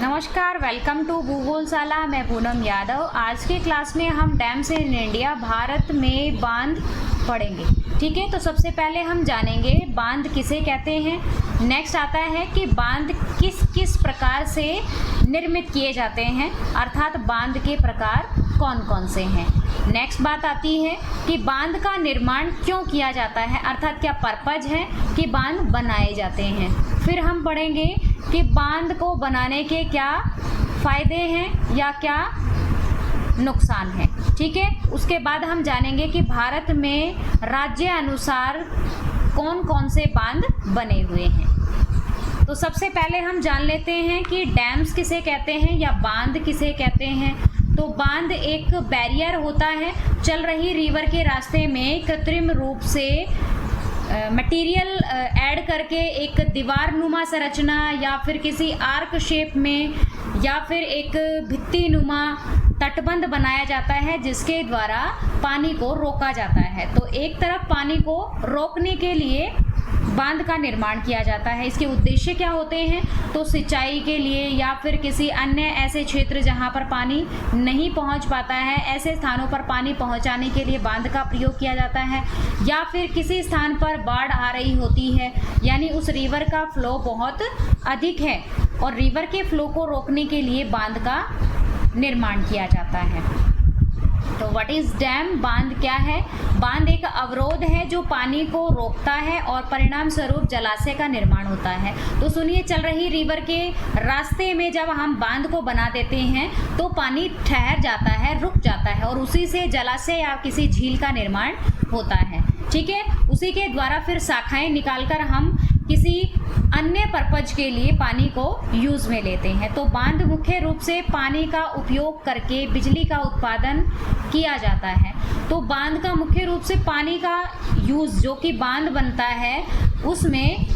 नमस्कार, welcome to भूगोलशाला। मैं पूनम यादव। आज के क्लास में हम डैम्स इन इंडिया भारत में बांध पढ़ेंगे। ठीक है, तो सबसे पहले हम जानेंगे बांध किसे कहते हैं। नेक्स्ट आता है कि बांध किस किस प्रकार से निर्मित किए जाते हैं, अर्थात बांध के प्रकार कौन कौन से हैं। नेक्स्ट बात आती है कि बांध का निर्माण क्यों किया जाता है, अर्थात क्या पर्पज है कि बांध बनाए जाते हैं। फिर हम पढ़ेंगे कि बांध को बनाने के क्या फ़ायदे हैं या क्या नुकसान है। ठीक है, उसके बाद हम जानेंगे कि भारत में राज्य अनुसार कौन कौन से बांध बने हुए हैं। तो सबसे पहले हम जान लेते हैं कि डैम्स किसे कहते हैं या बांध किसे कहते हैं। तो बांध एक बैरियर होता है, चल रही रिवर के रास्ते में कृत्रिम रूप से मटेरियल ऐड करके एक दीवार नुमा संरचना या फिर किसी आर्क शेप में या फिर एक भित्ति नुमा तटबंध बनाया जाता है, जिसके द्वारा पानी को रोका जाता है। तो एक तरफ पानी को रोकने के लिए बांध का निर्माण किया जाता है। इसके उद्देश्य क्या होते हैं, तो सिंचाई के लिए या फिर किसी अन्य ऐसे क्षेत्र जहां पर पानी नहीं पहुंच पाता है, ऐसे स्थानों पर पानी पहुंचाने के लिए बांध का प्रयोग किया जाता है। या फिर किसी स्थान पर बाढ़ आ रही होती है, यानी उस रिवर का फ्लो बहुत अधिक है और रिवर के फ्लो को रोकने के लिए बांध का निर्माण किया जाता है। तो व्हाट इज डैम, बांध क्या है। बांध एक अवरोध है जो पानी को रोकता है और परिणाम स्वरूप जलाशय का निर्माण होता है। तो सुनिए, चल रही रिवर के रास्ते में जब हम बांध को बना देते हैं तो पानी ठहर जाता है, रुक जाता है और उसी से जलाशय या किसी झील का निर्माण होता है। ठीक है, उसी के द्वारा फिर शाखाएं निकालकर हम किसी अन्य पर्पज के लिए पानी को यूज में लेते हैं। तो बांध मुख्य रूप से पानी का उपयोग करके बिजली का उत्पादन किया जाता है। तो बांध का मुख्य रूप से पानी का यूज जो कि बांध बनता है, उसमें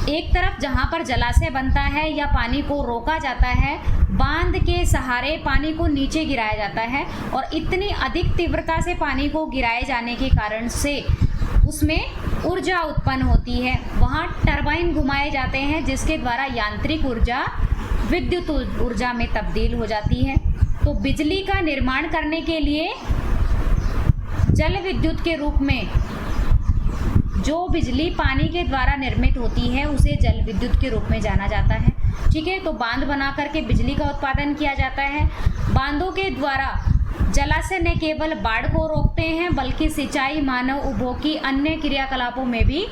एक तरफ जहां पर जलाशय बनता है या पानी को रोका जाता है, बांध के सहारे पानी को नीचे गिराया जाता है और इतनी अधिक तीव्रता से पानी को गिराए जाने के कारण से उसमें ऊर्जा उत्पन्न होती है। वहाँ टरबाइन घुमाए जाते हैं, जिसके द्वारा यांत्रिक ऊर्जा विद्युत ऊर्जा में तब्दील हो जाती है। तो बिजली का निर्माण करने के लिए जल विद्युत के रूप में जो बिजली पानी के द्वारा निर्मित होती है, उसे जल विद्युत के रूप में जाना जाता है। ठीक है, तो बांध बना करके बिजली का उत्पादन किया जाता है। बांधों के द्वारा जलाशय न केवल बाढ़ को रोकते हैं, बल्कि सिंचाई, मानव उपभोग की अन्य क्रियाकलापों में भी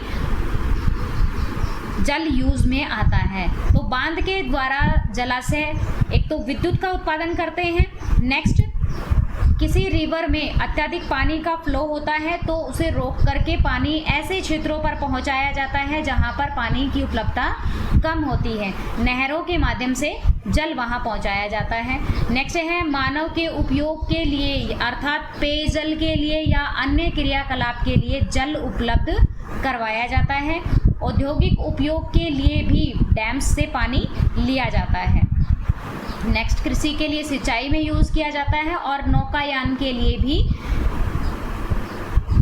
जल यूज में आता है। तो बांध के द्वारा जलाशय एक तो विद्युत का उत्पादन करते हैं। नेक्स्ट, किसी रिवर में अत्यधिक पानी का फ्लो होता है तो उसे रोक करके पानी ऐसे क्षेत्रों पर पहुंचाया जाता है जहां पर पानी की उपलब्धता कम होती है। नहरों के माध्यम से जल वहां पहुंचाया जाता है। नेक्स्ट है मानव के उपयोग के लिए, अर्थात पेयजल के लिए या अन्य क्रियाकलाप के लिए जल उपलब्ध करवाया जाता है। औद्योगिक उपयोग के लिए भी डैम्स से पानी लिया जाता है। नेक्स्ट, कृषि के लिए सिंचाई में यूज किया जाता है और नौकायान के लिए भी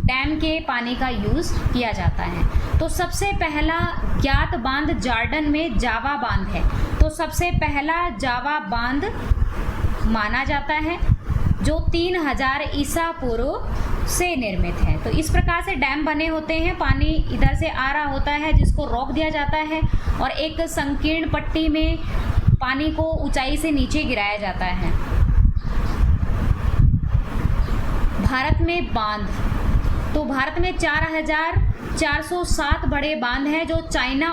डैम के पानी का यूज किया जाता है। तो सबसे पहला ज्ञात बांध जॉर्डन में जावा बांध है। तो सबसे पहला जावा बांध माना जाता है जो 3000 ईसा पूर्व से निर्मित है। तो इस प्रकार से डैम बने होते हैं, पानी इधर से आ रहा होता है जिसको रोक दिया जाता है और एक संकीर्ण पट्टी में पानी को ऊंचाई से नीचे गिराया जाता है। भारत में बांध, तो भारत में 4407 बड़े बांध हैं, जो चाइना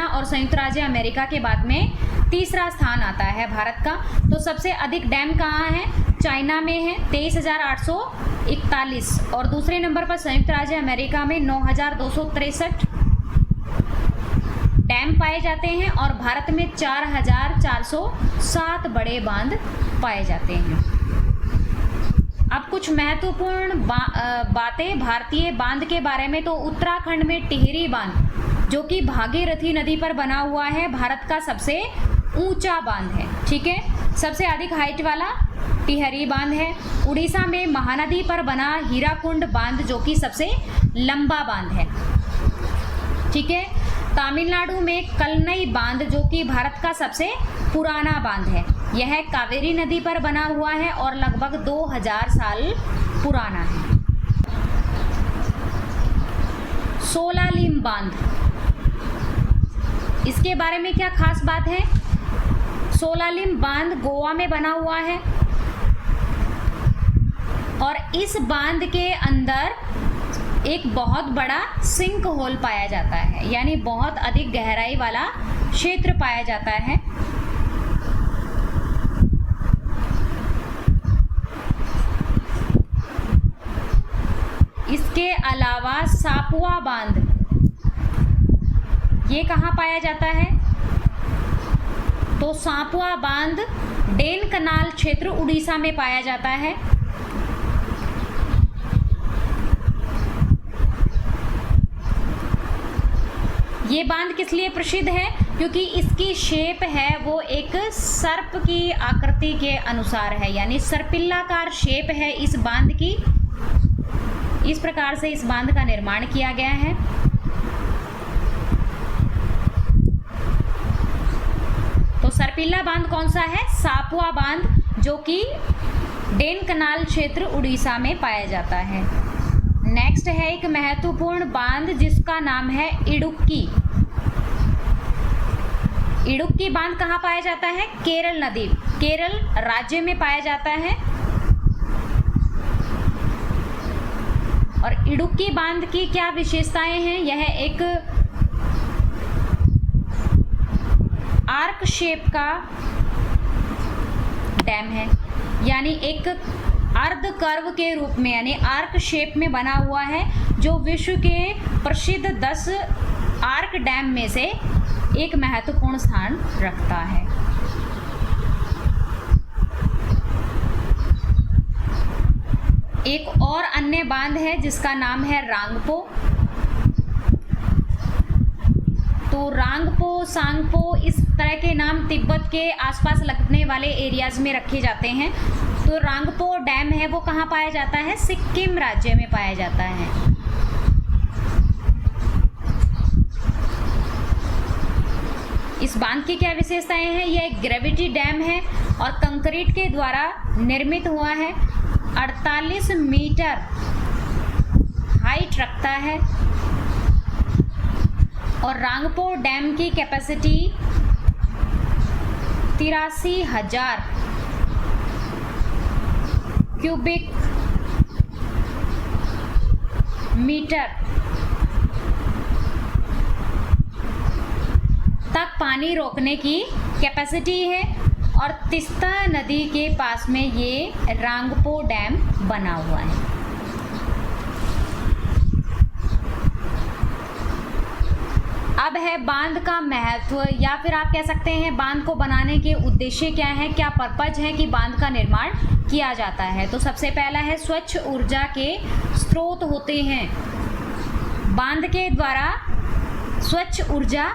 और संयुक्त राज्य अमेरिका के बाद में तीसरा स्थान आता है भारत का। तो सबसे अधिक डैम कहाँ है, चाइना में है 23,841 और दूसरे नंबर पर संयुक्त राज्य अमेरिका में 9,263 डैम पाए जाते हैं और भारत में 4,407 बड़े बांध पाए जाते हैं। अब कुछ महत्वपूर्ण बातें भारतीय बांध के बारे में। तो उत्तराखंड में टिहरी बांध, जो कि भागीरथी नदी पर बना हुआ है, भारत का सबसे ऊंचा बांध है। ठीक है, सबसे अधिक हाइट वाला टिहरी बांध है। उड़ीसा में महानदी पर बना हीराकुंड बांध, जो कि सबसे लंबा बांध है। ठीक है, तमिलनाडु में कल्लई बांध, जो कि भारत का सबसे पुराना बांध है, यह कावेरी नदी पर बना हुआ है और लगभग 2000 साल पुराना है। सोलालिम बांध, इसके बारे में क्या खास बात है? सोलालिम बांध गोवा में बना हुआ है और इस बांध के अंदर एक बहुत बड़ा सिंक होल पाया जाता है, यानी बहुत अधिक गहराई वाला क्षेत्र पाया जाता है। इसके अलावा सापुआ बांध, ये कहाँ पाया जाता है? तो सापुआ बांध डेन कनाल क्षेत्र उड़ीसा में पाया जाता है। ये बांध किस लिए प्रसिद्ध है? क्योंकि इसकी शेप है वो एक सर्प की आकृति के अनुसार है, यानी सर्पिल्लाकार शेप है इस बांध की। इस प्रकार से इस बांध का निर्माण किया गया है। तो सर्पिल्ला बांध कौन सा है? सापुआ बांध, जो कि डेन कनाल क्षेत्र उड़ीसा में पाया जाता है। नेक्स्ट है एक महत्वपूर्ण बांध जिसका नाम है इडुक्की। इडुक्की बांध कहाँ पाया जाता है? केरल नदी, केरल राज्य में पाया जाता है। और इडुक्की बांध की क्या विशेषताएं हैं? यह एक आर्क शेप का डैम है, यानी एक अर्ध कर्व के रूप में, यानी आर्क शेप में बना हुआ है, जो विश्व के प्रसिद्ध 10 आर्क डैम में से एक महत्वपूर्ण स्थान रखता है। एक और अन्य बांध है जिसका नाम है रांगपो। तो रांगपो, सांगपो, इस तरह के नाम तिब्बत के आसपास लगने वाले एरियाज में रखे जाते हैं। तो रांगपो डैम है वो कहाँ पाया जाता है? सिक्किम राज्य में पाया जाता है। इस बांध की क्या विशेषताएं हैं? यह एक ग्रेविटी डैम है और कंक्रीट के द्वारा निर्मित हुआ है। 48 मीटर हाइट रखता है और रांगपो डैम की कैपेसिटी 83,000 क्यूबिक मीटर तक पानी रोकने की कैपेसिटी है और तीस्ता नदी के पास में ये रांगपो डैम बना हुआ है। अब है बांध का महत्व, या फिर आप कह सकते हैं बांध को बनाने के उद्देश्य क्या है, क्या पर्पज है कि बांध का निर्माण किया जाता है। तो सबसे पहला है स्वच्छ ऊर्जा के स्रोत होते हैं। बांध के द्वारा स्वच्छ ऊर्जा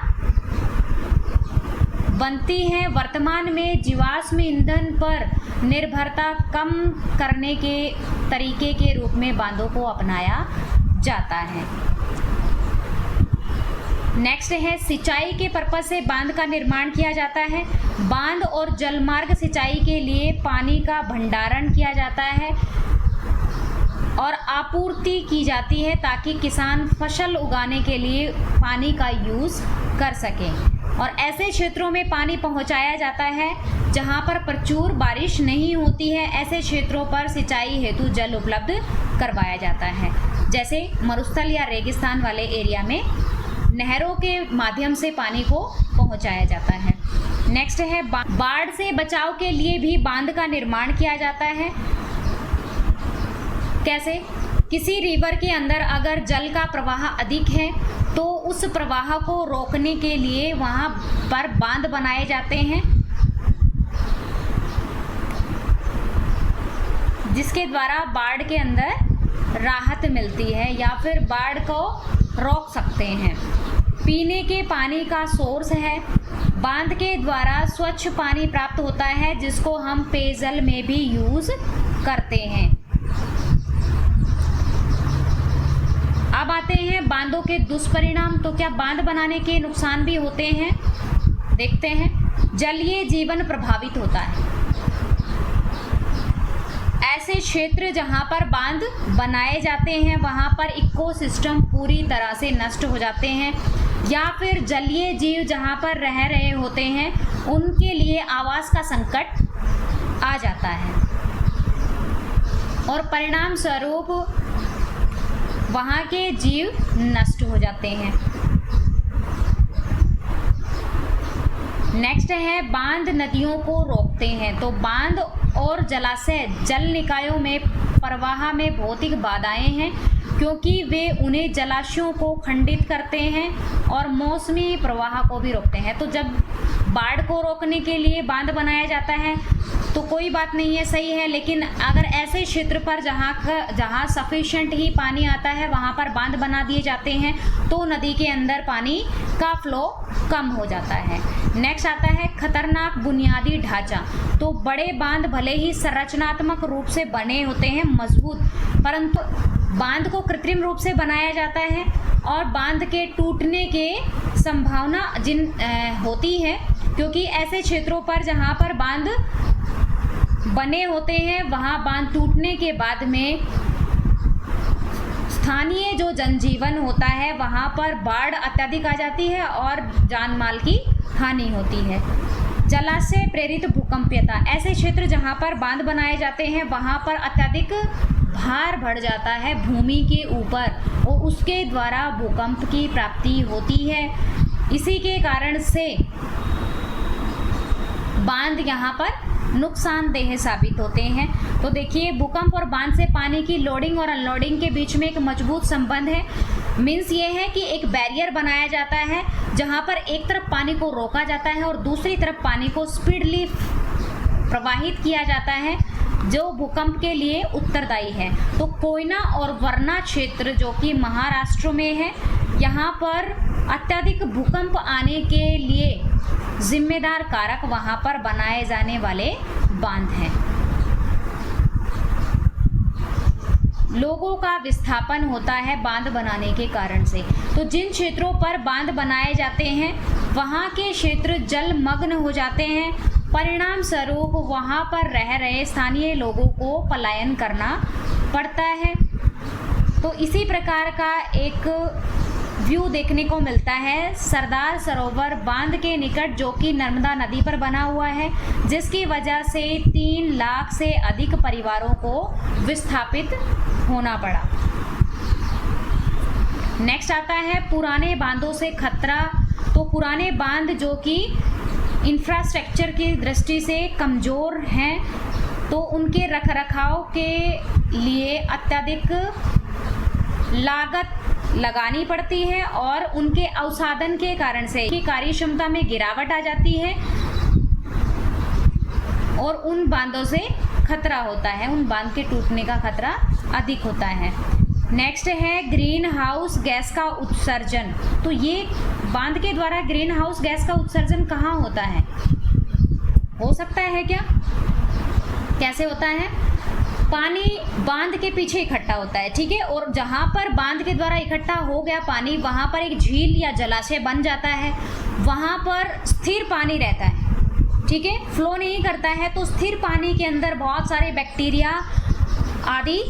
बनती है। वर्तमान में जीवाश्म ईंधन पर निर्भरता कम करने के तरीके के रूप में बांधों को अपनाया जाता है। नेक्स्ट है सिंचाई के पर्पज से बांध का निर्माण किया जाता है। बांध और जलमार्ग सिंचाई के लिए पानी का भंडारण किया जाता है और आपूर्ति की जाती है ताकि किसान फसल उगाने के लिए पानी का यूज़ कर सकें। और ऐसे क्षेत्रों में पानी पहुंचाया जाता है जहां पर प्रचुर बारिश नहीं होती है। ऐसे क्षेत्रों पर सिंचाई हेतु जल उपलब्ध करवाया जाता है, जैसे मरुस्थल या रेगिस्तान वाले एरिया में नहरों के माध्यम से पानी को पहुंचाया जाता है। नेक्स्ट है बाढ़ से बचाव के लिए भी बांध का निर्माण किया जाता है। कैसे? किसी रिवर के अंदर अगर जल का प्रवाह अधिक है तो उस प्रवाह को रोकने के लिए वहां पर बांध बनाए जाते हैं, जिसके द्वारा बाढ़ के अंदर राहत मिलती है या फिर बाढ़ को रोक सकते हैं। पीने के पानी का सोर्स है। बांध के द्वारा स्वच्छ पानी प्राप्त होता है जिसको हम पेयजल में भी यूज़ करते हैं। अब अब आते हैं बांधों के दुष्परिणाम। तो क्या बांध बनाने के नुकसान भी होते हैं, देखते हैं। जलीय जीवन प्रभावित होता है। ऐसे क्षेत्र जहां पर बांध बनाए जाते हैं वहां पर इकोसिस्टम पूरी तरह से नष्ट हो जाते हैं, या फिर जलीय जीव जहां पर रह रहे होते हैं उनके लिए आवास का संकट आ जाता है और परिणाम स्वरूप वहां के जीव नष्ट हो जाते हैं। नेक्स्ट है बांध नदियों को रोकते हैं। तो बांध और जलाशय जल निकायों में प्रवाह में भौतिक बाधाएं हैं, क्योंकि वे उन्हें जलाशयों को खंडित करते हैं और मौसमी प्रवाह को भी रोकते हैं। तो जब बाढ़ को रोकने के लिए बांध बनाया जाता है तो कोई बात नहीं है, सही है, लेकिन अगर ऐसे क्षेत्र पर जहाँ सफिशिएंट ही पानी आता है वहाँ पर बांध बना दिए जाते हैं तो नदी के अंदर पानी का फ्लो कम हो जाता है। नेक्स्ट आता है खतरनाक बुनियादी ढांचा। तो बड़े बांध भले ही संरचनात्मक रूप से बने होते हैं मजबूत, परंतु बांध को कृत्रिम रूप से बनाया जाता है और बांध के टूटने के संभावना होती है, क्योंकि ऐसे क्षेत्रों पर जहाँ पर बांध बने होते हैं वहाँ बांध टूटने के बाद में स्थानीय जो जनजीवन होता है वहाँ पर बाढ़ अत्यधिक आ जाती है और जान माल की हानि होती है। जलाशय प्रेरित भूकंपीयता। ऐसे क्षेत्र जहाँ पर बांध बनाए जाते हैं वहाँ पर अत्यधिक भार बढ़ जाता है भूमि के ऊपर और उसके द्वारा भूकंप की प्राप्ति होती है। इसी के कारण से बांध यहाँ पर नुकसानदेह साबित होते हैं। तो देखिए भूकंप और बांध से पानी की लोडिंग और अनलोडिंग के बीच में एक मजबूत संबंध है। मीन्स ये है कि एक बैरियर बनाया जाता है जहाँ पर एक तरफ पानी को रोका जाता है और दूसरी तरफ पानी को स्पीडली प्रवाहित किया जाता है जो भूकंप के लिए उत्तरदायी है। तो कोयना और वरना क्षेत्र जो कि महाराष्ट्र में है, यहाँ पर अत्यधिक भूकंप आने के लिए जिम्मेदार कारक वहाँ पर बनाए जाने वाले बांध हैं। लोगों का विस्थापन होता है बांध बनाने के कारण से। तो जिन क्षेत्रों पर बांध बनाए जाते हैं वहाँ के क्षेत्र जलमग्न हो जाते हैं, परिणाम स्वरूप वहाँ पर रह रहे स्थानीय लोगों को पलायन करना पड़ता है। तो इसी प्रकार का एक व्यू देखने को मिलता है सरदार सरोवर बांध के निकट जो कि नर्मदा नदी पर बना हुआ है, जिसकी वजह से 3 लाख से अधिक परिवारों को विस्थापित होना पड़ा। नेक्स्ट आता है पुराने बांधों से खतरा। तो पुराने बांध जो कि इंफ्रास्ट्रक्चर की दृष्टि से कमज़ोर हैं तो उनके रखरखाव के लिए अत्यधिक लागत लगानी पड़ती है और उनके अवसादन के कारण से की कार्य क्षमता में गिरावट आ जाती है और उन बांधों से खतरा होता है, उन बांध के टूटने का खतरा अधिक होता है। नेक्स्ट है ग्रीन हाउस गैस का उत्सर्जन। तो ये बांध के द्वारा ग्रीन हाउस गैस का उत्सर्जन कहाँ होता है, हो सकता है क्या, कैसे होता है? पानी बांध के पीछे इकट्ठा होता है, ठीक है, और जहाँ पर बांध के द्वारा इकट्ठा हो गया पानी वहाँ पर एक झील या जलाशय बन जाता है, वहाँ पर स्थिर पानी रहता है, ठीक है, फ्लो नहीं करता है। तो स्थिर पानी के अंदर बहुत सारे बैक्टीरिया आदि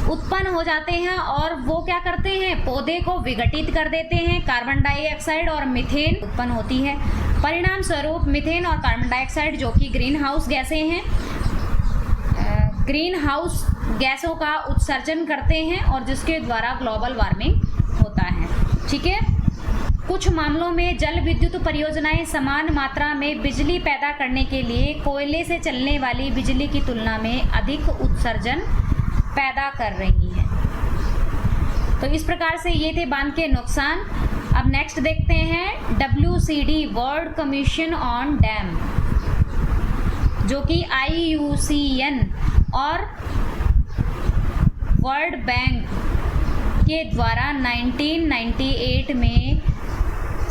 उत्पन्न हो जाते हैं और वो क्या करते हैं, पौधे को विघटित कर देते हैं। कार्बन डाइऑक्साइड और मीथेन उत्पन्न होती है। परिणाम स्वरूप मीथेन और कार्बन डाइऑक्साइड जो कि ग्रीन हाउस गैसें हैं, ग्रीन हाउस गैसों का उत्सर्जन करते हैं और जिसके द्वारा ग्लोबल वार्मिंग होता है, ठीक है। कुछ मामलों में जल विद्युत परियोजनाएं समान मात्रा में बिजली पैदा करने के लिए कोयले से चलने वाली बिजली की तुलना में अधिक उत्सर्जन पैदा कर रही हैं। तो इस प्रकार से ये थे बांध के नुकसान। अब नेक्स्ट देखते हैं WCD world commission on dam, जो कि IUCN और वर्ल्ड बैंक के द्वारा 1998 में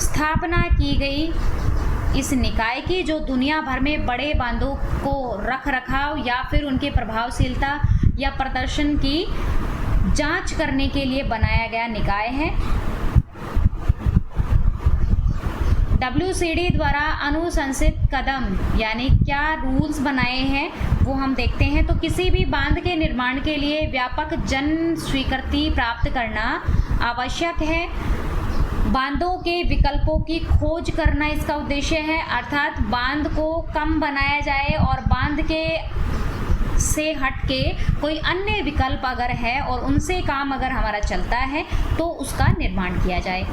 स्थापना की गई इस निकाय की, जो दुनिया भर में बड़े बांधों को रख रखाव या फिर उनके प्रभावशीलता या प्रदर्शन की जांच करने के लिए बनाया गया निकाय है। WCD द्वारा अनुशंसित कदम यानी क्या रूल्स बनाए हैं वो हम देखते हैं। तो किसी भी बांध के निर्माण के लिए व्यापक जन स्वीकृति प्राप्त करना आवश्यक है। बांधों के विकल्पों की खोज करना इसका उद्देश्य है, अर्थात बांध को कम बनाया जाए और बांध के से हट के कोई अन्य विकल्प अगर है और उनसे काम अगर हमारा चलता है तो उसका निर्माण किया जाए।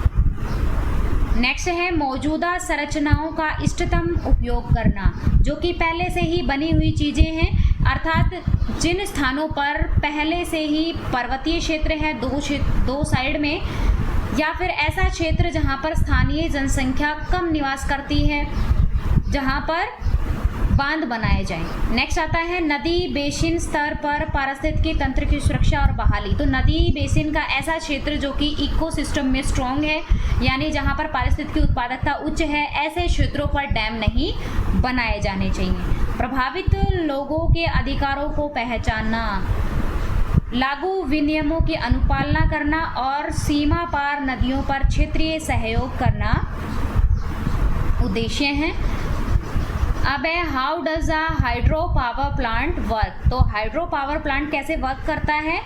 नेक्स्ट है मौजूदा संरचनाओं का इष्टतम उपयोग करना, जो कि पहले से ही बनी हुई चीज़ें हैं, अर्थात जिन स्थानों पर पहले से ही पर्वतीय क्षेत्र है दो साइड में, या फिर ऐसा क्षेत्र जहां पर स्थानीय जनसंख्या कम निवास करती है, जहां पर बांध बनाए जाएं। नेक्स्ट आता है नदी बेसिन स्तर पर पारिस्थितिकी तंत्र की सुरक्षा और बहाली। तो नदी बेसिन का ऐसा क्षेत्र जो कि इकोसिस्टम में स्ट्रॉन्ग है, यानी जहां पर पारिस्थितिकी उत्पादकता उच्च है, ऐसे क्षेत्रों पर डैम नहीं बनाए जाने चाहिए। प्रभावित लोगों के अधिकारों को पहचानना, लागू विनियमों की अनुपालना करना और सीमा पार नदियों पर क्षेत्रीय सहयोग करना उद्देश्य हैं। अब है how does a hydro power plant work. तो हाइड्रो पावर प्लांट कैसे वर्क करता है?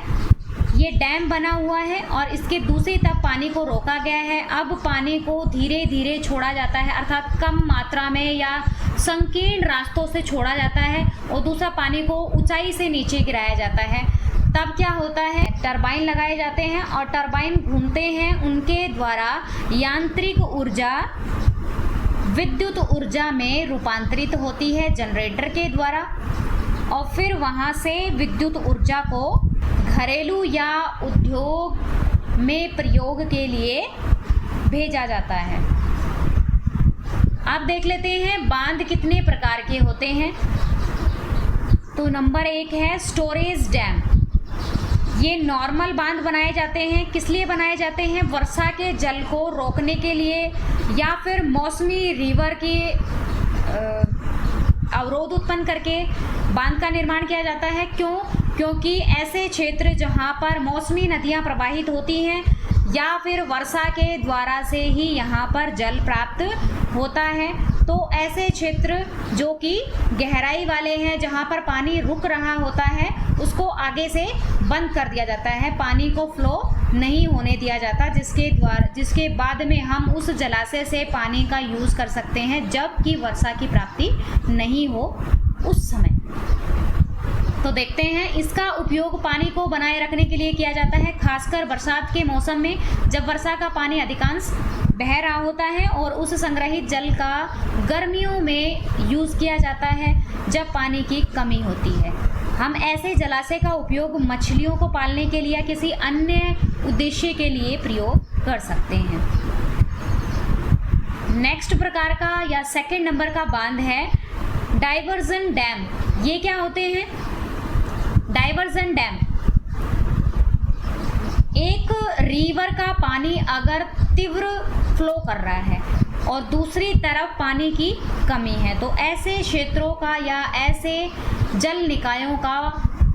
ये डैम बना हुआ है और इसके दूसरी तरफ पानी को रोका गया है। अब पानी को धीरे धीरे छोड़ा जाता है, अर्थात कम मात्रा में या संकीर्ण रास्तों से छोड़ा जाता है और दूसरा पानी को ऊंचाई से नीचे गिराया जाता है। तब क्या होता है, टरबाइन लगाए जाते हैं और टरबाइन घूमते हैं, उनके द्वारा यांत्रिक ऊर्जा विद्युत ऊर्जा में रूपांतरित होती है जनरेटर के द्वारा, और फिर वहां से विद्युत ऊर्जा को घरेलू या उद्योग में प्रयोग के लिए भेजा जाता है। अब देख लेते हैं बांध कितने प्रकार के होते हैं। तो नंबर 1 है स्टोरेज डैम। ये नॉर्मल बांध बनाए जाते हैं। किस लिए बनाए जाते हैं? वर्षा के जल को रोकने के लिए या फिर मौसमी रिवर की अवरोध उत्पन्न करके बांध का निर्माण किया जाता है। क्यों? क्योंकि ऐसे क्षेत्र जहां पर मौसमी नदियां प्रवाहित होती हैं या फिर वर्षा के द्वारा से ही यहाँ पर जल प्राप्त होता है, तो ऐसे क्षेत्र जो कि गहराई वाले हैं, जहाँ पर पानी रुक रहा होता है, उसको आगे से बंद कर दिया जाता है, पानी को फ्लो नहीं होने दिया जाता, जिसके बाद में हम उस जलाशय से पानी का यूज़ कर सकते हैं जबकि वर्षा की प्राप्ति नहीं हो उस समय। तो देखते हैं इसका उपयोग पानी को बनाए रखने के लिए किया जाता है, खासकर बरसात के मौसम में जब वर्षा का पानी अधिकांश बह रहा होता है और उस संग्रहित जल का गर्मियों में यूज़ किया जाता है जब पानी की कमी होती है। हम ऐसे जलाशय का उपयोग मछलियों को पालने के लिए या किसी अन्य उद्देश्य के लिए प्रयोग कर सकते हैं। नेक्स्ट प्रकार का या सेकंड नंबर का बांध है डाइवर्जन डैम। ये क्या होते हैं? डाइवर्जन डैम, एक रिवर का पानी अगर तीव्र फ्लो कर रहा है और दूसरी तरफ पानी की कमी है, तो ऐसे क्षेत्रों का या ऐसे जल निकायों का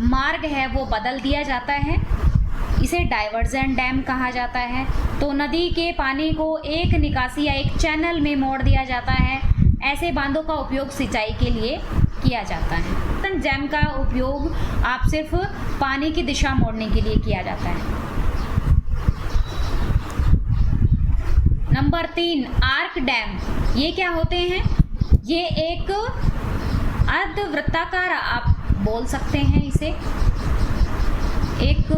मार्ग है वो बदल दिया जाता है, इसे डाइवर्जन डैम कहा जाता है। तो नदी के पानी को एक निकासी या एक चैनल में मोड़ दिया जाता है। ऐसे बांधों का उपयोग सिंचाई के लिए किया जाता है। डैम का उपयोग आप सिर्फ पानी की दिशा मोड़ने के लिए किया जाता है। Number 3 arc dam. ये क्या होते हैं? ये एक अर्धवृत्ताकार, आप बोल सकते हैं इसे, एक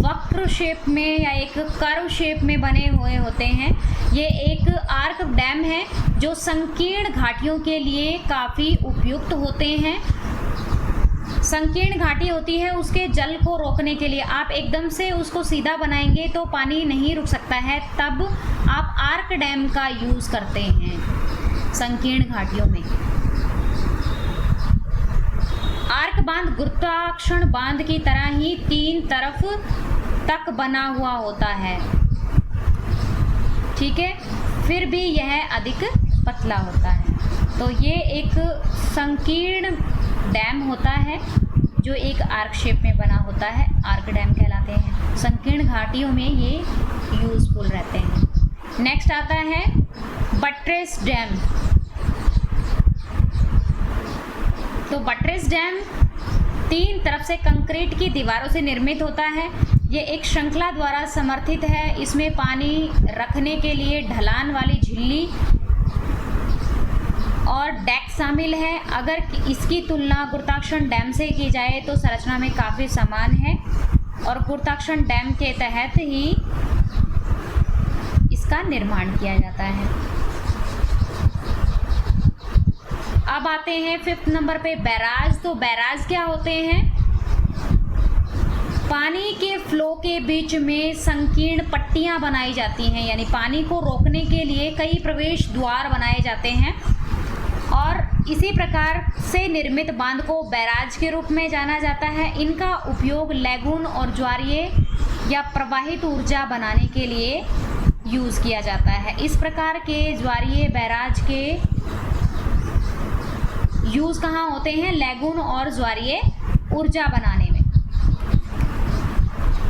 वक्र शेप में या एक कर्व शेप में बने हुए होते हैं। ये एक आर्क डैम है जो संकीर्ण घाटियों के लिए काफ़ी उपयुक्त होते हैं। संकीर्ण घाटी होती है, उसके जल को रोकने के लिए आप एकदम से उसको सीधा बनाएंगे तो पानी नहीं रुक सकता है, तब आप आर्क डैम का यूज़ करते हैं संकीर्ण घाटियों में। आर्क बांध गुरुत्वाकर्षण बांध की तरह ही 3 तरफ तक बना हुआ होता है, ठीक है, फिर भी यह अधिक पतला होता है। तो ये एक संकीर्ण डैम होता है जो एक आर्क शेप में बना होता है, आर्क डैम कहलाते हैं। संकीर्ण घाटियों में ये यूजफुल रहते हैं। नेक्स्ट आता है बट्रेस डैम। तो बट्रेस डैम 3 तरफ से कंक्रीट की दीवारों से निर्मित होता है। ये एक श्रृंखला द्वारा समर्थित है। इसमें पानी रखने के लिए ढलान वाली झिल्ली और डेक शामिल है। अगर इसकी तुलना गुरुत्वाकर्षण डैम से की जाए तो संरचना में काफ़ी समान है और गुरुत्वाकर्षण डैम के तहत ही इसका निर्माण किया जाता है। अब आते हैं 5th नंबर पे बैराज। तो बैराज क्या होते हैं? पानी के फ्लो के बीच में संकीर्ण पट्टियां बनाई जाती हैं, यानी पानी को रोकने के लिए कई प्रवेश द्वार बनाए जाते हैं और इसी प्रकार से निर्मित बांध को बैराज के रूप में जाना जाता है। इनका उपयोग लैगून और ज्वारीय या प्रवाहित ऊर्जा बनाने के लिए यूज़ किया जाता है। इस प्रकार के ज्वारीय बैराज के यूज़ कहाँ होते हैं? लैगून और ज्वारीय ऊर्जा बनाने में।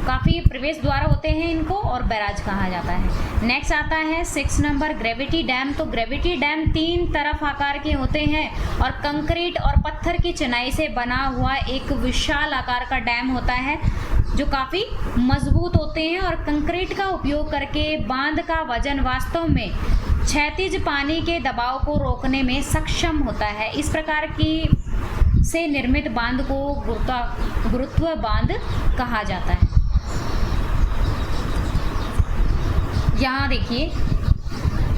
काफ़ी प्रवेश द्वार होते हैं इनको और बैराज कहा जाता है। नेक्स्ट आता है 6 नंबर ग्रेविटी डैम। तो ग्रेविटी डैम 3 तरफ आकार के होते हैं और कंक्रीट और पत्थर की चिनाई से बना हुआ एक विशाल आकार का डैम होता है जो काफ़ी मजबूत होते हैं और कंक्रीट का उपयोग करके बांध का वजन वास्तव में क्षैतिज पानी के दबाव को रोकने में सक्षम होता है। इस प्रकार की से निर्मित बांध को गुरुत्व बांध कहा जाता है। यहाँ देखिए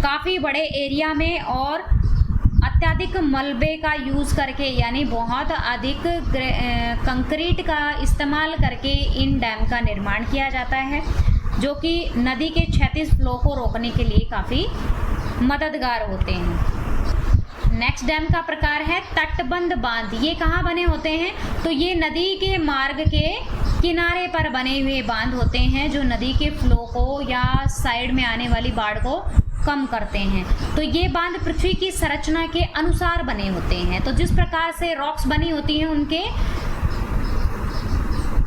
काफ़ी बड़े एरिया में और अत्यधिक मलबे का यूज़ करके, यानी बहुत अधिक कंक्रीट का इस्तेमाल करके इन डैम का निर्माण किया जाता है जो कि नदी के क्षैतिज फ्लो को रोकने के लिए काफ़ी मददगार होते हैं। नेक्स्ट डैम का प्रकार है तटबंध बांध। ये कहाँ बने होते हैं? तो ये नदी के मार्ग के किनारे पर बने हुए बांध होते हैं जो नदी के फ्लो को या साइड में आने वाली बाढ़ को कम करते हैं। तो ये बांध पृथ्वी की संरचना के अनुसार बने होते हैं। तो जिस प्रकार से रॉक्स बनी होती हैं उनके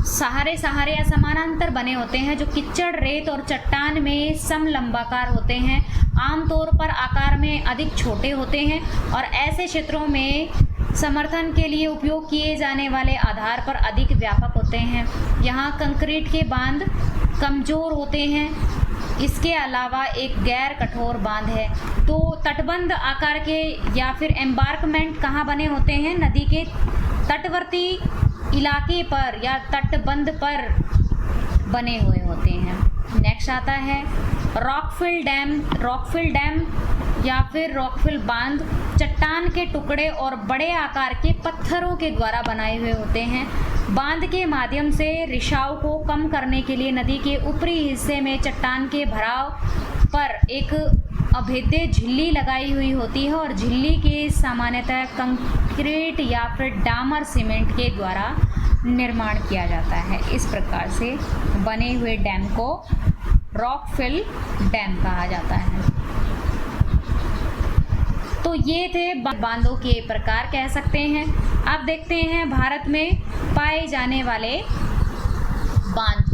सहारे या समानांतर बने होते हैं जो कीचड़, रेत और चट्टान में समलंबाकार होते हैं, आमतौर पर आकार में अधिक छोटे होते हैं और ऐसे क्षेत्रों में समर्थन के लिए उपयोग किए जाने वाले आधार पर अधिक व्यापक होते हैं। यहाँ कंक्रीट के बांध कमज़ोर होते हैं। इसके अलावा एक गैर कठोर बांध है। तो तटबंध आकार के या फिर एम्बार्कमेंट कहाँ बने होते हैं? नदी के तटवर्ती इलाके पर या तटबंध पर बने हुए होते हैं। नेक्स्ट आता है रॉकफिल डैम। रॉकफिल डैम या फिर रॉकफिल बांध चट्टान के टुकड़े और बड़े आकार के पत्थरों के द्वारा बनाए हुए होते हैं। बांध के माध्यम से रिसाव को कम करने के लिए नदी के ऊपरी हिस्से में चट्टान के भराव पर एक अभेद्य झिल्ली लगाई हुई होती है और झिल्ली के सामान्यतः कंक्रीट या फिर डामर सीमेंट के द्वारा निर्माण किया जाता है। इस प्रकार से बने हुए डैम को रॉकफिल डैम कहा जाता है। तो ये थे बांधों के प्रकार कह सकते हैं। अब देखते हैं भारत में पाए जाने वाले बांध।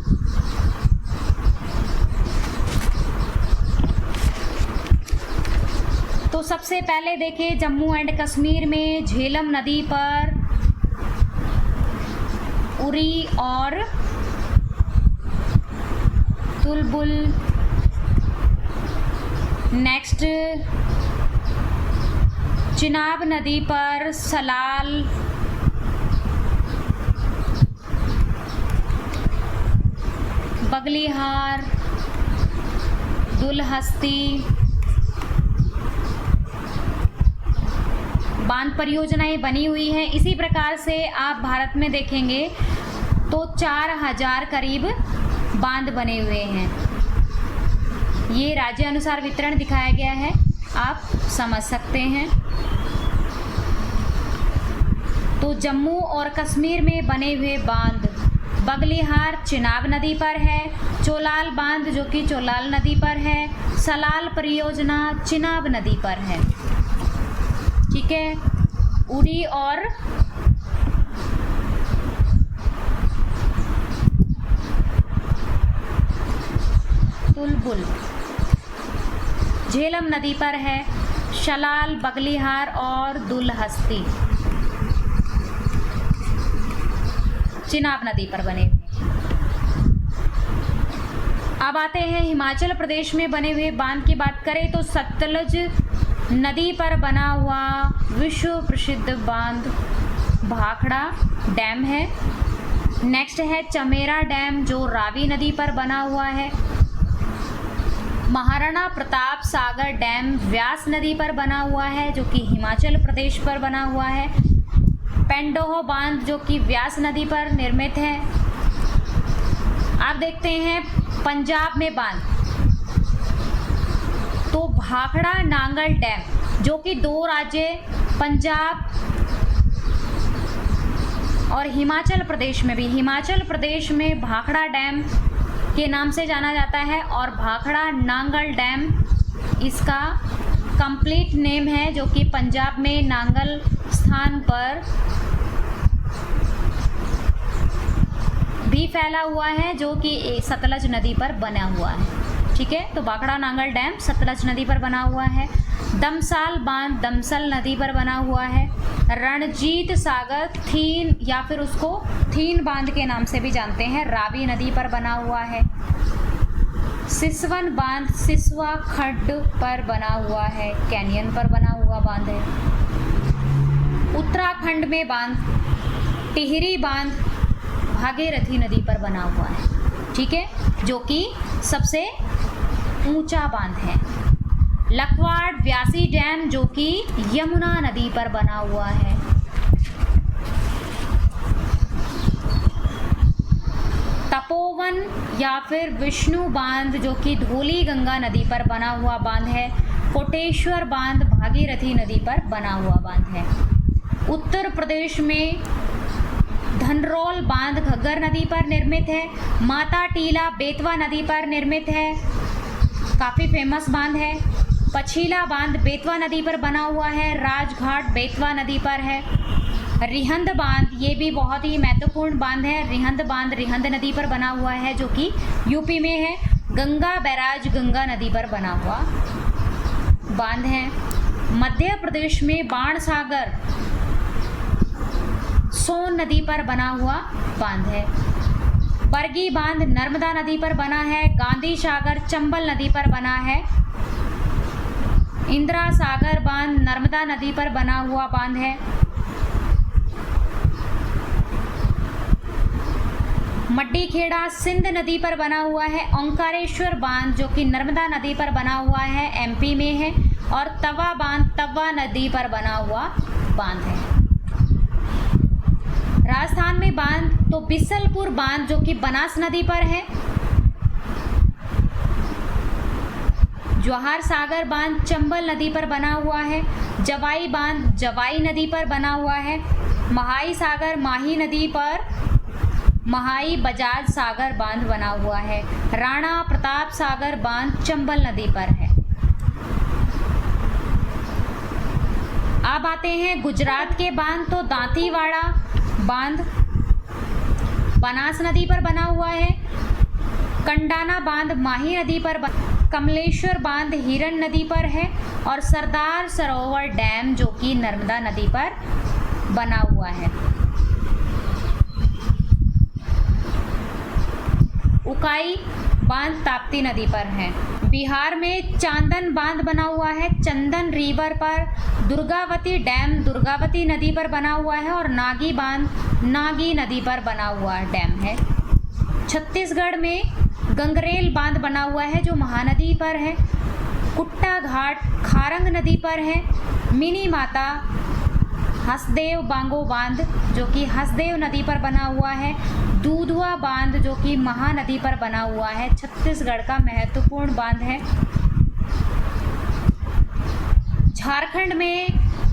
तो सबसे पहले देखें जम्मू एंड कश्मीर में झेलम नदी पर उरी और तुलबुल। नेक्स्ट चिनाब नदी पर सलाल, बगलिहार, दुलहस्ती बांध परियोजनाएं बनी हुई हैं। इसी प्रकार से आप भारत में देखेंगे तो 4000 करीब बांध बने हुए हैं। ये राज्य अनुसार वितरण दिखाया गया है, आप समझ सकते हैं। तो जम्मू और कश्मीर में बने हुए बांध बगलिहार चिनाब नदी पर है, चोलाल बांध जो कि चोलाल नदी पर है, सलाल परियोजना चिनाब नदी पर है। ठीक है। उरी और तुलबुल झेलम नदी पर है, शलाल, बगलिहार और दुलहस्ती चिनाब नदी पर बने हुए। अब आते हैं हिमाचल प्रदेश में बने हुए बांध की बात करें तो सतलज नदी पर बना हुआ विश्व प्रसिद्ध बांध भाखड़ा डैम है। नेक्स्ट है चमेरा डैम जो रावी नदी पर बना हुआ है। महाराणा प्रताप सागर डैम व्यास नदी पर बना हुआ है जो कि हिमाचल प्रदेश पर बना हुआ है। पेंडोह बांध जो कि व्यास नदी पर निर्मित है। आप देखते हैं पंजाब में बांध तो भाखड़ा नांगल डैम जो कि दो राज्य पंजाब और हिमाचल प्रदेश में भी, हिमाचल प्रदेश में भाखड़ा डैम के नाम से जाना जाता है और भाखड़ा नांगल डैम इसका कंप्लीट नेम है जो कि पंजाब में नांगल स्थान पर भी फैला हुआ है जो कि सतलज नदी पर बना हुआ है। ठीक है, तो भाखड़ा नांगल डैम सतलज नदी पर बना हुआ है। दमसाल बांध दमसल नदी पर बना हुआ है। रणजीत सागर थीन या फिर उसको थीन बांध के नाम से भी जानते हैं, रावी नदी पर बना हुआ है। सिसवन बांध सिसवा खड्ड पर बना हुआ है, कैनियन पर बना हुआ बांध है। उत्तराखंड में बांध टिहरी बांध भागीरथी नदी पर बना हुआ है। ठीक है, जो कि सबसे ऊंचा बांध है। लखवाड़ व्यासी डैम जो कि यमुना नदी पर बना हुआ है। तपोवन या फिर विष्णु बांध जो कि धौली गंगा नदी पर बना हुआ बांध है। कोटेश्वर बांध भागीरथी नदी पर बना हुआ बांध है। उत्तर प्रदेश में धनरोल बांध घग्गर नदी पर निर्मित है। माता टीला बेतवा नदी पर निर्मित है, काफ़ी फेमस बांध है। पछीला बांध बेतवा नदी पर बना हुआ है। राजघाट बेतवा नदी पर है। रिहंद बांध ये भी बहुत ही महत्वपूर्ण बांध है। रिहंद बांध रिहंद नदी पर बना हुआ है जो कि यूपी में है। गंगा बैराज गंगा नदी पर बना हुआ बांध है। मध्य प्रदेश में बाणसागर सोन नदी पर बना हुआ बांध है। बरगी बांध नर्मदा नदी पर बना है। गांधी सागर चंबल नदी पर बना है। इंदिरा सागर बांध नर्मदा नदी पर बना हुआ बांध है। मड्डीखेड़ा सिंध नदी पर बना हुआ है। ओंकारेश्वर बांध जो कि नर्मदा नदी पर बना हुआ है, एमपी में है। और तवा बांध तवा नदी पर बना हुआ बांध है। राजस्थान में बांध तो बिसलपुर बांध जो कि बनास नदी पर है। जवाहर सागर बांध चंबल नदी पर बना हुआ है। जवाई बांध जवाई नदी पर बना हुआ है। महाई सागर माही नदी पर महाई बजाज सागर बांध बना हुआ है। राणा प्रताप सागर बांध चंबल नदी पर है। अब आते हैं गुजरात के बांध तो दांतीवाड़ा बांध बनास नदी पर बना हुआ है। कंडाना बांध माही नदी पर कमलेश्वर बांध हिरन नदी पर है। और सरदार सरोवर डैम जो कि नर्मदा नदी पर बना हुआ है। उकाई बांध ताप्ती नदी पर है। बिहार में चांदन बांध बना हुआ है चंदन रिवर पर। दुर्गावती डैम दुर्गावती नदी पर बना हुआ है। और नागी बांध नागी नदी पर बना हुआ डैम है। छत्तीसगढ़ में गंगरेल बांध बना हुआ है जो महानदी पर है। कुट्टा घाट खारंग नदी पर है। मिनी माता हसदेव बांगो बांध जो कि हसदेव नदी पर बना हुआ है। दूधवा बांध जो कि महानदी पर बना हुआ है, छत्तीसगढ़ का महत्वपूर्ण बांध है। झारखंड में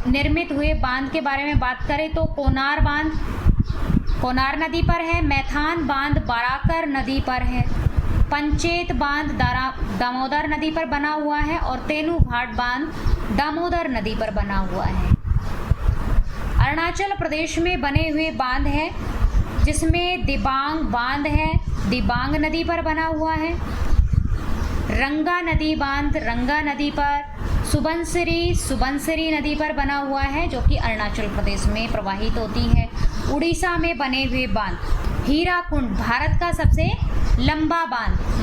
निर्मित हुए बांध के बारे में बात करें तो कोनार बांध कोनार नदी पर है। मैथान बांध बाराकर नदी पर है। पंचेत बांध दामोदर नदी पर बना हुआ है। और तेनू घाट बांध दामोदर नदी पर बना हुआ है। अरुणाचल प्रदेश में बने हुए बांध है जिसमें दिबांग बांध है, दिबांग नदी पर बना हुआ है। रंगा नदी बांध रंगा नदी पर, सुबनसिरी नदी पर बना हुआ है जो कि अरुणाचल प्रदेश में प्रवाहित होती है। उड़ीसा में बने हुए बांध, हीराकुंड भारत का सबसे लंबा बांध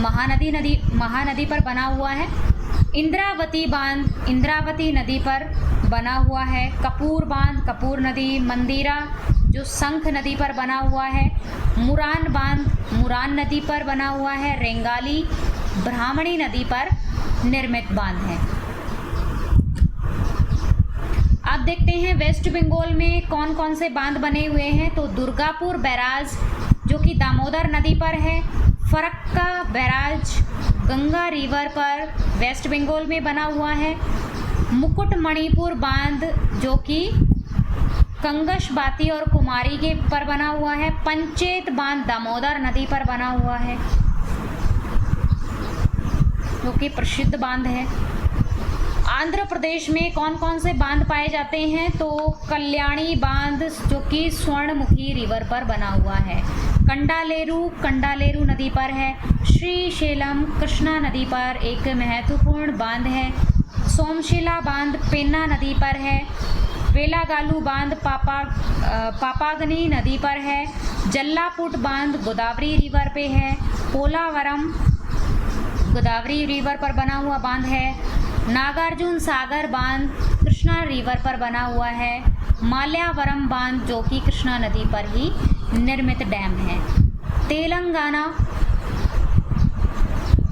महानदी पर बना हुआ है। इंद्रावती बांध इंद्रावती नदी पर बना हुआ है। कपूर बांध कपूर नदी, मंदिरा जो शंख नदी पर बना हुआ है। मुरान बांध मुरान नदी पर बना हुआ है। रेंगाली ब्राह्मणी नदी पर निर्मित बांध है। अब देखते हैं वेस्ट बंगाल में कौन कौन से बांध बने हुए हैं। तो दुर्गापुर बैराज जो कि दामोदर नदी पर है। फरक्का बैराज गंगा रिवर पर वेस्ट बंगाल में बना हुआ है। मुकुटमणिपुर बांध जो कि कंगशबाती और कुमारी के पर बना हुआ है। पंचेत बांध दामोदर नदी पर बना हुआ है जो कि प्रसिद्ध बांध है। आंध्र प्रदेश में कौन कौन से बांध पाए जाते हैं। तो कल्याणी बांध जो कि स्वर्णमुखी रिवर पर बना हुआ है। कंडालेरू नदी पर है। श्रीशैलम कृष्णा नदी पर एक महत्वपूर्ण बांध है। सोमशिला बांध पेन्ना नदी पर है। वेलागालू बांध पापागनी नदी पर है। जल्लापुट बांध गोदावरी रिवर पे है। पोलावरम गोदावरी रिवर पर बना हुआ बांध है। नागार्जुन सागर बांध कृष्णा रिवर पर बना हुआ है। माल्यावरम बांध जो कि कृष्णा नदी पर ही निर्मित डैम है। तेलंगाना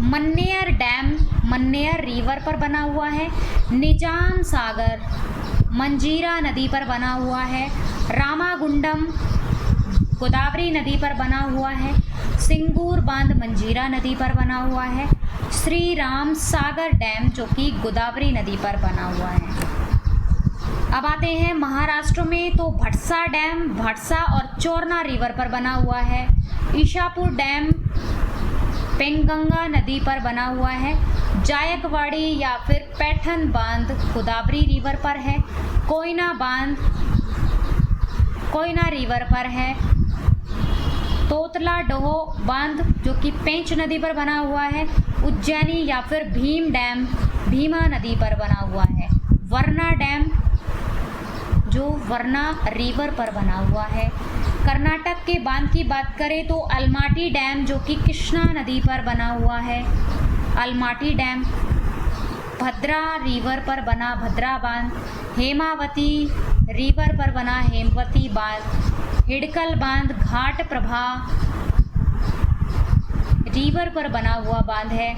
मन्नेर डैम मन्नेर रिवर पर बना हुआ है। निजाम सागर मंजीरा नदी पर बना हुआ है। रामागुंडम गोदावरी नदी पर बना हुआ है। सिंगूर बांध मंजीरा नदी पर बना हुआ है। श्री राम सागर डैम जो कि गोदावरी नदी पर बना हुआ है। अब आते हैं महाराष्ट्र में। तो भटसा डैम भटसा और चोरना रिवर पर बना हुआ है। ईशापुर डैम पेंगंगा नदी पर बना हुआ है। जायकवाड़ी या फिर पैठन बांध गोदावरी रिवर पर है। कोयना बांध कोयना रिवर पर है। तोतला डोहो बांध जो कि पेंच नदी पर बना हुआ है। उज्जैनी या फिर भीम डैम भीमा नदी पर बना हुआ है। वरना डैम जो वरना रिवर पर बना हुआ है। कर्नाटक के बांध की बात करें तो अलमाटी डैम जो कि कृष्णा नदी पर बना हुआ है। अलमाटी डैम भद्रा रिवर पर बना भद्रा बांध। हेमावती रिवर पर बना हेमवती बांध। हिडकल बांध घाट प्रभा रिवर पर बना हुआ बांध है।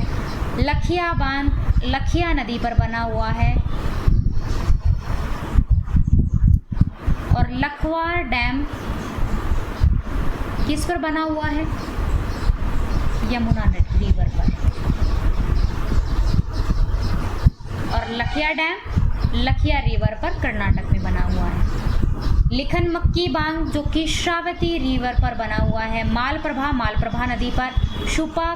लखिया बांध लखिया नदी पर बना हुआ है। और लखवार डैम किस पर बना हुआ है? यमुना रिवर पर। और लखिया डैम लखिया रिवर पर कर्नाटक में बना हुआ है। लिखन मक्की बांध जो कि श्रावती रिवर पर बना हुआ है। मालप्रभा नदी पर। शुपा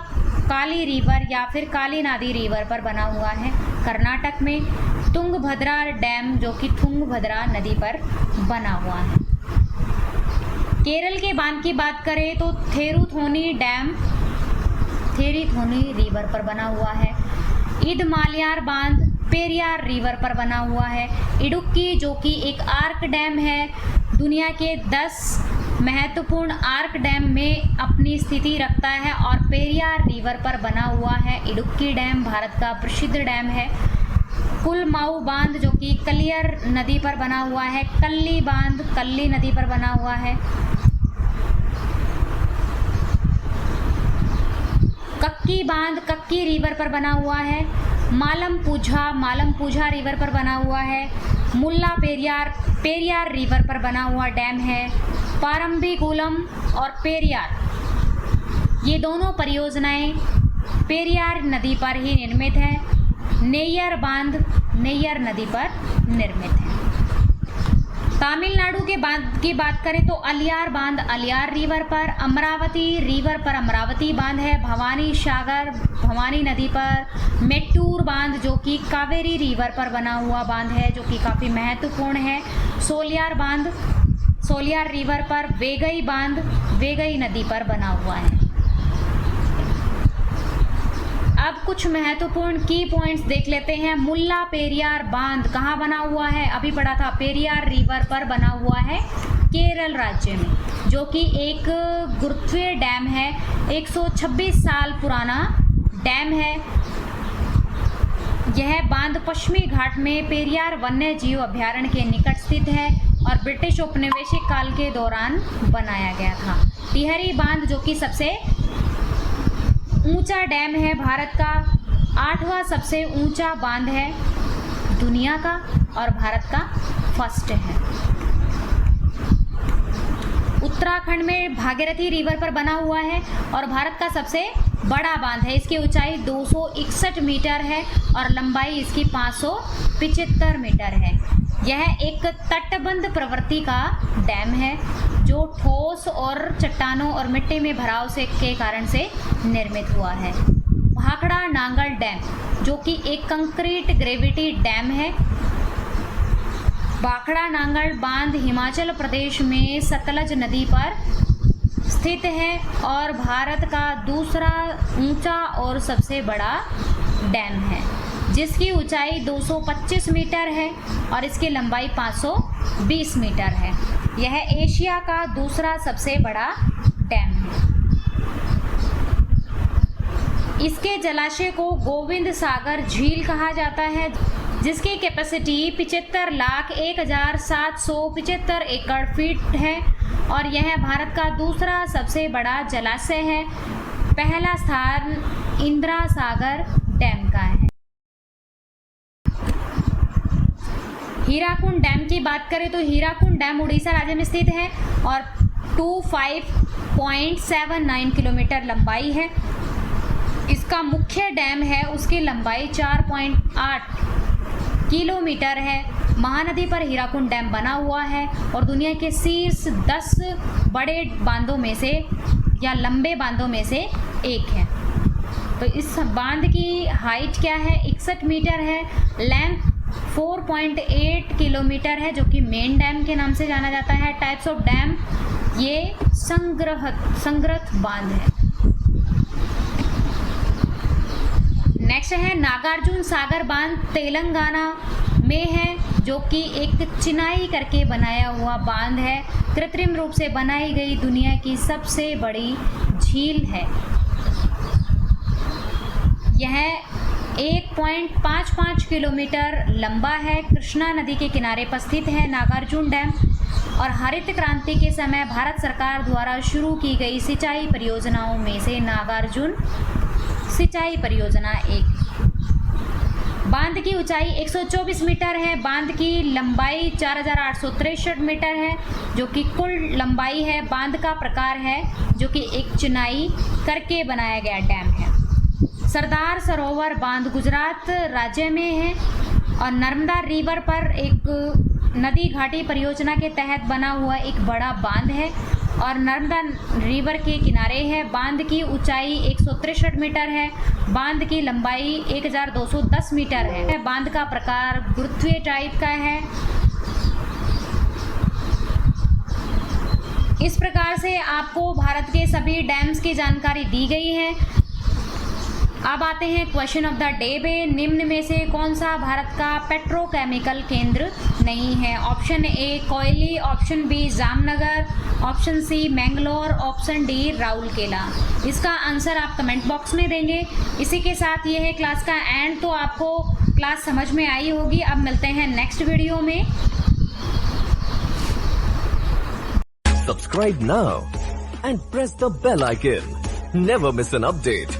काली रिवर या फिर काली नदी रिवर पर बना हुआ है कर्नाटक में। तुंगभद्रा डैम जो कि तुंगभद्रा नदी पर बना हुआ है। केरल के बांध की बात करें तो थेरुथोनी डैम थेरीथोनी रिवर पर बना हुआ है। इदमालियार बांध पेरियार रिवर पर बना हुआ है। इडुक्की जो कि एक आर्क डैम है, दुनिया के 10 महत्वपूर्ण आर्क डैम में अपनी स्थिति रखता है और पेरियार रिवर पर बना हुआ है। इडुक्की डैम भारत का प्रसिद्ध डैम है। कुलमाऊ बांध जो कि कलियर नदी पर बना हुआ है। कल्ली बांध कल्ली नदी पर बना हुआ है। कक्की बांध कक्की रिवर पर बना हुआ है। मालम पूझा रिवर पर बना हुआ है। मुल्ला पेरियार रिवर पर बना हुआ डैम है। पारंबीकुलम और पेरियार ये दोनों परियोजनाएं पेरियार नदी पर ही निर्मित है। नेयर बांध नेयर नदी पर निर्मित है। तमिलनाडु के बांध की बात करें तो अलियार बांध अलियार रिवर पर। अमरावती रिवर पर अमरावती बांध है। भवानी सागर भवानी नदी पर। मेट्टूर बांध जो कि कावेरी रिवर पर बना हुआ बांध है जो कि काफ़ी महत्वपूर्ण है। सोलियार बांध सोलियार रिवर पर। वेगई बांध वेगई नदी पर बना हुआ है। अब कुछ महत्वपूर्ण की पॉइंट्स देख लेते हैं। मुल्ला पेरियार बांध कहाँ बना हुआ है? अभी पढ़ा था, पेरियार रिवर पर बना हुआ है केरल राज्य में, जो कि एक गुरुत्वीय डैम है। 126 साल पुराना डैम है। यह बांध पश्चिमी घाट में पेरियार वन्य जीव अभयारण्य के निकट स्थित है और ब्रिटिश औपनिवेशिक काल के दौरान बनाया गया था। टिहरी बांध जो कि सबसे ऊंचा डैम है भारत का, 8वां सबसे ऊंचा बांध है दुनिया का और भारत का फर्स्ट है। उत्तराखंड में भागीरथी रिवर पर बना हुआ है और भारत का सबसे बड़ा बांध है। इसकी ऊंचाई 261 मीटर है और लंबाई इसकी 575 मीटर है। यह एक तटबंध प्रवृत्ति का डैम है जो ठोस और चट्टानों और मिट्टी में भराव से के कारण से निर्मित हुआ है। भाखड़ा नांगल डैम जो कि एक कंक्रीट ग्रेविटी डैम है। भाखड़ा नांगल बांध हिमाचल प्रदेश में सतलज नदी पर स्थित है और भारत का दूसरा ऊंचा और सबसे बड़ा डैम है, जिसकी ऊंचाई 225 मीटर है और इसकी लंबाई 520 मीटर है। यह एशिया का दूसरा सबसे बड़ा डैम है। इसके जलाशय को गोविंद सागर झील कहा जाता है, जिसकी कैपेसिटी 75,01,775 एकड़ फीट है और यह भारत का दूसरा सबसे बड़ा जलाशय है। पहला स्थान इंदिरा सागर डैम का है। हीराकुंड डैम की बात करें तो हीराकुंड डैम उड़ीसा राज्य में स्थित है और 25.79 किलोमीटर लंबाई है। इसका मुख्य डैम है, उसकी लंबाई 4.8 किलोमीटर है। महानदी पर हीराकुंड डैम बना हुआ है और दुनिया के शीर्ष 10 बड़े बांधों में से या लंबे बांधों में से एक है। तो इस बांध की हाइट क्या है? 61 मीटर है। लेंथ 4.8 किलोमीटर है, जो कि मेन डैम के नाम से जाना जाता है। टाइप्स ऑफ डैम, ये संग्रहित बांध है। नेक्स्ट है नागार्जुन सागर बांध, तेलंगाना में है, जो कि एक चिनाई करके बनाया हुआ बांध है। कृत्रिम रूप से बनाई गई दुनिया की सबसे बड़ी झील है। यह 1.55 किलोमीटर लंबा है। कृष्णा नदी के किनारे पर स्थित है नागार्जुन डैम और हरित क्रांति के समय भारत सरकार द्वारा शुरू की गई सिंचाई परियोजनाओं में से नागार्जुन सिंचाई परियोजना एक। बांध की ऊंचाई 124 मीटर है। बांध की लंबाई 4,863 मीटर है, जो कि कुल लंबाई है। बांध का प्रकार है जो कि एक चिनाई करके बनाया गया डैम है। सरदार सरोवर बांध गुजरात राज्य में है और नर्मदा रिवर पर एक नदी घाटी परियोजना के तहत बना हुआ एक बड़ा बांध है और नर्मदा रिवर के किनारे है। बांध की ऊंचाई 163 मीटर है। बांध की लंबाई 1,210 मीटर है। बांध का प्रकार गुरुत्वीय टाइप का है। इस प्रकार से आपको भारत के सभी डैम्स की जानकारी दी गई है। अब आते हैं क्वेश्चन ऑफ द डे पे। निम्न में से कौन सा भारत का पेट्रोकेमिकल केंद्र नहीं है? Option A Koyali, option B Jamnagar, option C Mangalore, option D Rourkela. इसका आंसर आप कमेंट बॉक्स में देंगे। इसी के साथ ये है क्लास का एंड। तो आपको क्लास समझ में आई होगी। अब मिलते हैं नेक्स्ट वीडियो में। Subscribe now and press the bell icon. Never miss an update.